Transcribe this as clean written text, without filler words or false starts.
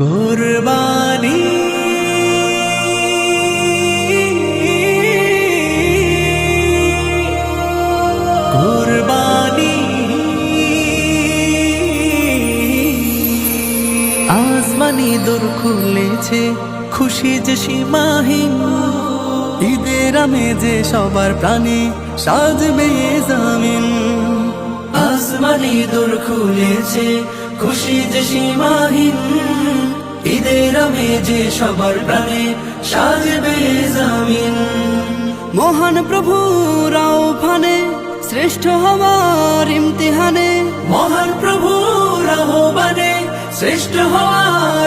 কুরবানি কুরবানি আসমানি দোর খুলেছে খুশি যে সীমাহীন ঈদের আমেজে সবার প্রাণে সাজবে জামিন আসমানি দোর খুলেছে খুশি যে সীমাহীন ঈদের আমেজে সবার প্রাণে সাজবে জামিন মহান প্রভুর আহ্বানে শ্রেষ্ঠ হওয়ার ইমতিহানে মহান প্রভুর আহ্বানে শ্রেষ্ঠ হওয়ার